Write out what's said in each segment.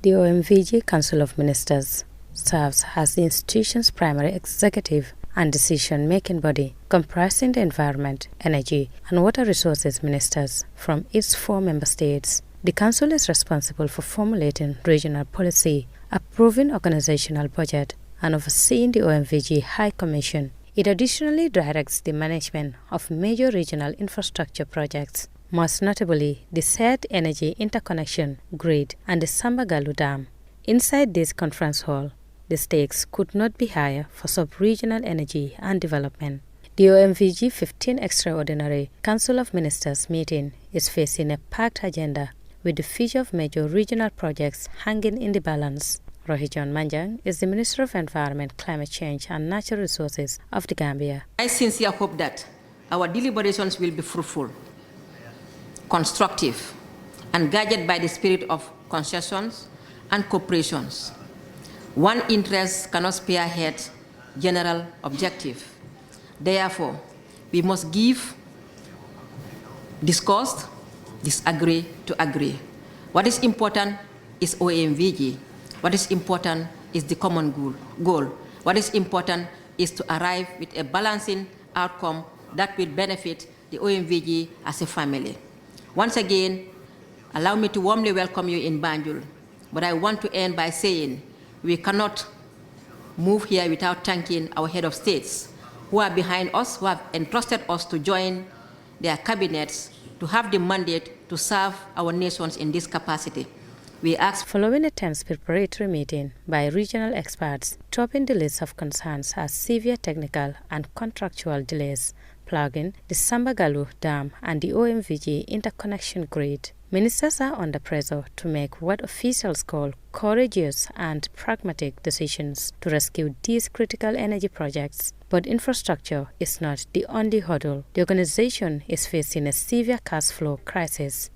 The OMVG Council of Ministers serves as the institution's primary executive and decision-making body, comprising the environment, energy, and water resources ministers from its 4 member states. The Council is responsible for formulating regional policy, approving organizational budget, and overseeing the OMVG High Commission. It additionally directs the management of major regional infrastructure projects, most notably the Said Energy Interconnection Grid and the Sambagalu Dam. Inside this conference hall, the stakes could not be higher for sub-regional energy and development. The OMVG 15 Extraordinary Council of Ministers meeting is facing a packed agenda with the future of major regional projects hanging in the balance. Rohijon Manjang is the Minister of Environment, Climate Change and Natural Resources of the Gambia. I sincerely hope that our deliberations will be fruitful, constructive, and guided by the spirit of concessions and cooperations. One interest cannot spearhead general objective. Therefore, we must give discuss, disagree to agree. What is important is OMVG. What is important is the common goal. What is important is to arrive with a balancing outcome that will benefit the OMVG as a family. Once again, allow me to warmly welcome you in Banjul, but I want to end by saying we cannot move here without thanking our head of states who are behind us, who have entrusted us to join their cabinets to have the mandate to serve our nations in this capacity. We ask. Following a tense preparatory meeting by regional experts, topping the list of concerns are severe technical and contractual delays plugging the Sambagalu Dam and the OMVG interconnection grid. Ministers are under pressure to make what officials call courageous and pragmatic decisions to rescue these critical energy projects. But infrastructure is not the only hurdle. The organization is facing a severe cash flow crisis.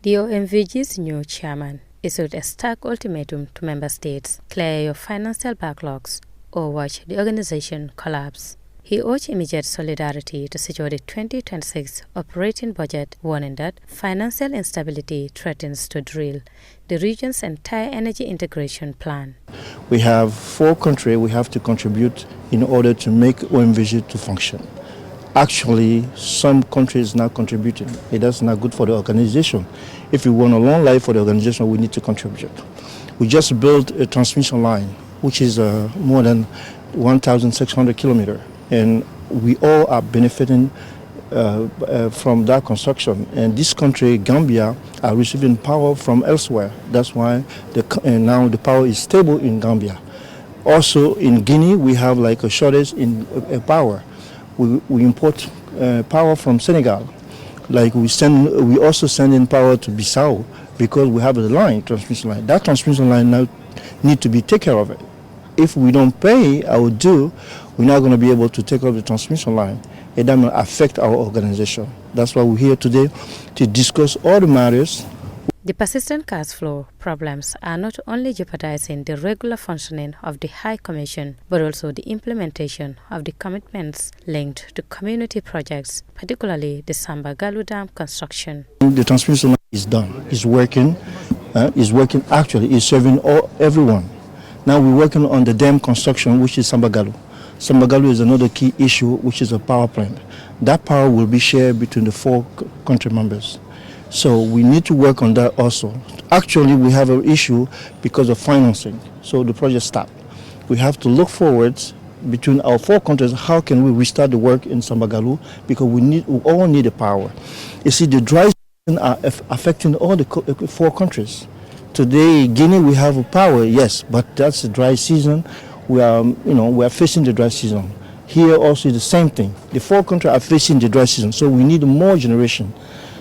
The OMVG's new chairman issued a stark ultimatum to member states: clear your financial backlogs or watch the organization collapse. He urged immediate solidarity to secure the 2026 operating budget, warning that financial instability threatens to derail the region's entire energy integration plan. We have 4 countries we have to contribute in order to make OMVG to function. Actually, some countries not contributing. That's not good for the organization. If we want a long life for the organization, we need to contribute. We just built a transmission line, which is more than 1,600 kilometers, and we all are benefiting from that construction. And this country, Gambia, are receiving power from elsewhere. That's why now the power is stable in Gambia. Also, in Guinea, we have like a shortage in power. We import power from Senegal. Like we also send in power to Bissau because we have a transmission line. That transmission line now need to be taken care of it. If we don't pay our due, we're not going to be able to take off the transmission line. And that will affect our organization. That's why we're here today to discuss all the matters. The persistent cash flow problems are not only jeopardizing the regular functioning of the High Commission, but also the implementation of the commitments linked to community projects, particularly the Sambagalu Dam construction. The transmission line is done. It's working. Actually. It's serving everyone. Now we're working on the dam construction, which is Sambagalu. Sambagalu is another key issue, which is a power plant. That power will be shared between the 4 country members. So we need to work on that also. Actually, we have an issue because of financing. So the project stopped. We have to look forward between our 4 countries. How can we restart the work in Sambagalu? Because we all need the power. You see, the dry season are affecting all the 4 countries. Today, Guinea, we have power, yes, but that's the dry season. We are facing the dry season. Here also the same thing. The 4 countries are facing the dry season, so we need more generation.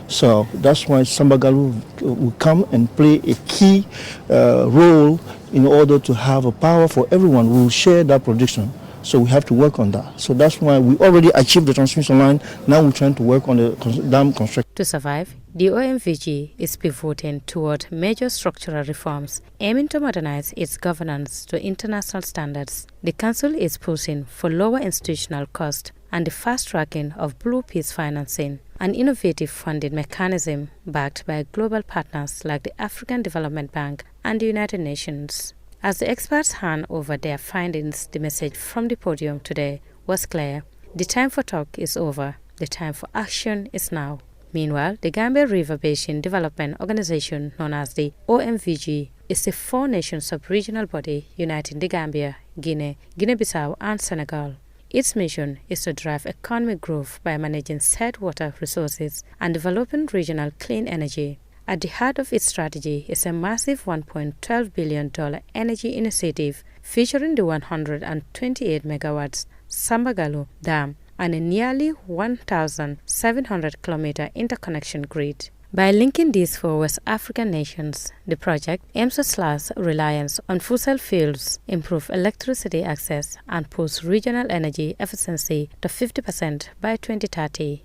So that's why Sambagalu will come and play a key role in order to have a power for everyone. We will share that production. So we have to work on that. So that's why we already achieved the transmission line. Now we're trying to work on the dam construction. To survive, the OMVG is pivoting toward major structural reforms, aiming to modernize its governance to international standards. The Council is pushing for lower institutional cost and the fast-tracking of blue peace financing. an innovative funding mechanism backed by global partners like the African Development Bank and the United Nations. As the experts hand over their findings, the message from the podium today was clear. The time for talk is over. The time for action is now. Meanwhile, the Gambia River Basin Development Organization, known as the OMVG, is a four-nation sub-regional body uniting the Gambia, Guinea, Guinea-Bissau and Senegal. Its mission is to drive economic growth by managing said water resources and developing regional clean energy. At the heart of its strategy is a massive $1.12 billion energy initiative featuring the 128 megawatts Sambagalu Dam and a nearly 1,700-kilometer interconnection grid. By linking these four West African nations, the project aims to slash reliance on fossil fuels, improve electricity access, and boost regional energy efficiency to 50% by 2030.